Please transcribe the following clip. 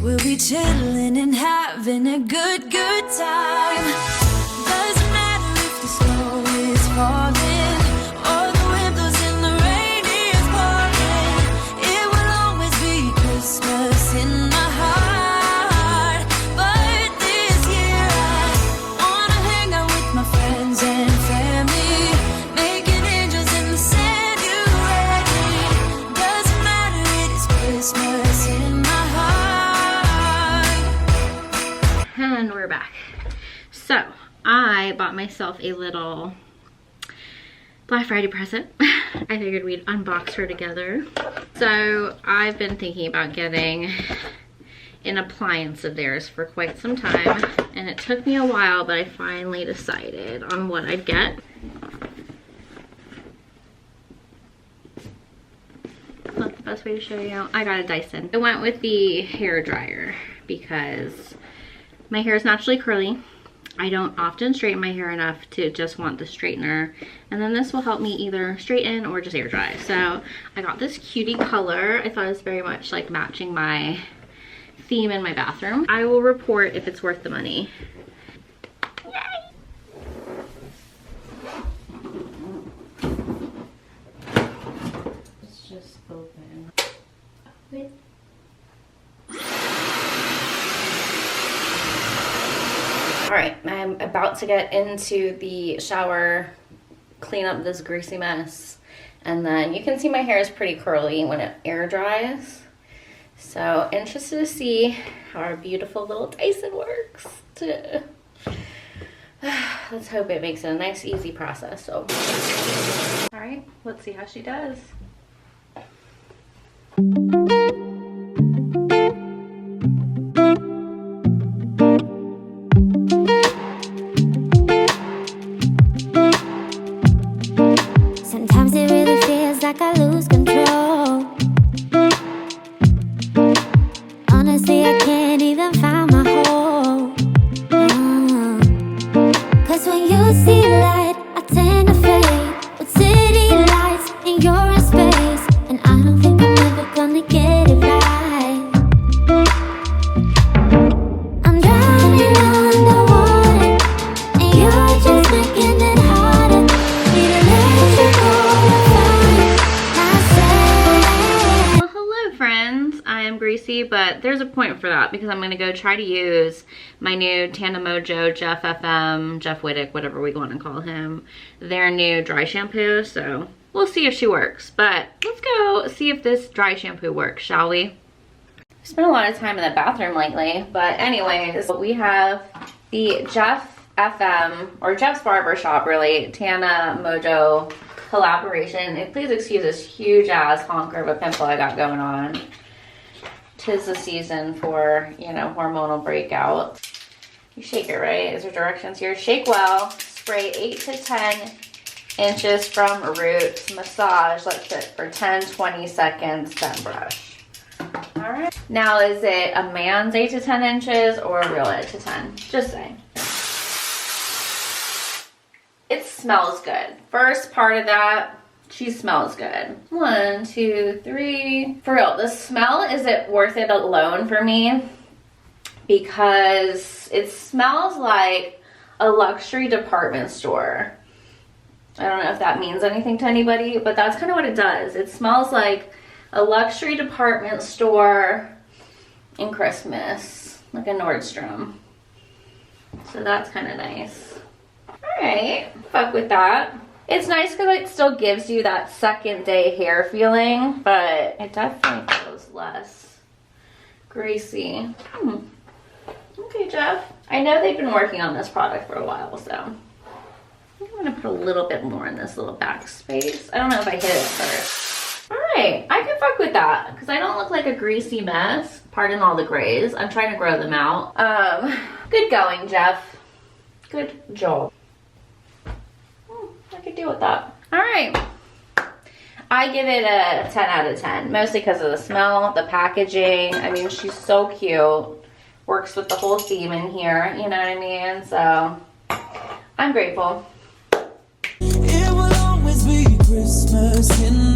We'll be chilling and having a good time. Doesn't matter if the snow is falling or the wind blows and the rain is pouring. It will always be Christmas in my heart. But this year I wanna hang out with my friends and family, making angels in the sand. You ready? Doesn't matter, it is Christmas in my heart. And we're back. So I bought myself a little Black Friday present. I figured we'd unbox her together. So I've been thinking about getting an appliance of theirs for quite some time, and it took me a while, but I finally decided on what I'd get. Not the best way to show you. I got a Dyson. I went with the hair dryer because my hair is naturally curly. I don't often straighten my hair enough to just want the straightener. And then this will help me either straighten or just air dry. So I got this cutie color. I thought it was very much like matching my theme in my bathroom. I will report if it's worth the money. Yay! Let's just open. Wait. All right, I'm about to get into the shower, clean up this greasy mess, and then you can see my hair is pretty curly when it air dries. So interested to see how our beautiful little Dyson works. Let's hope it makes it a nice, easy process. So, all right, let's see how she does. Sometimes it really feels like I lose control. Honestly, I can't even find my hole. Cause when you see light, I tend to fade with city lights and you're in space, and I don't think I'm ever gonna get it right. I'm drowning underwater, and you're just making it harder. Need to let you go and find myself. Well, hello friends. I am Greasy, but there's a point for that because I'm gonna go try to use my new Tana Mongeau, Jeff FM, Jeff Wittek, whatever we want to call him, their new dry shampoo. So we'll see if she works, but let's go see if this dry shampoo works, shall we? I spent a lot of time in the bathroom lately, but anyways, we have the Jeff FM, or Jeff's Barbershop really, Tana Mongeau collaboration. And please excuse this huge ass honker of a pimple I got going on. 'Tis the season for, you know, hormonal breakout. You shake it, right? Is there directions here? Shake well. Spray 8 to 10 inches from roots. Massage. Let sit for 10-20 seconds. Then brush. All right. Now, is it a man's 8 to 10 inches or a real 8 to 10? Just saying. It smells good. First part of that, she smells good. 1, 2, 3. For real, the smell isn't worth it alone for me because it smells like a luxury department store. I don't know if that means anything to anybody, but that's kind of what it does. It smells like a luxury department store in Christmas, like a Nordstrom. So that's kind of nice. All right, fuck with that. It's nice because it still gives you that second day hair feeling, but it definitely feels less greasy. Okay, Jeff. I know they've been working on this product for a while, so I'm gonna put a little bit more in this little back space. I don't know if I hit it first. All right, I can fuck with that because I don't look like a greasy mess. Pardon all the grays. I'm trying to grow them out. Good going, Jeff. Good job. I could deal with that. All right. I give it a 10 out of 10, mostly because of the smell, the packaging. I mean, she's so cute. Works with the whole theme in here, you know what I mean? So, I'm grateful. It will always be Christmas in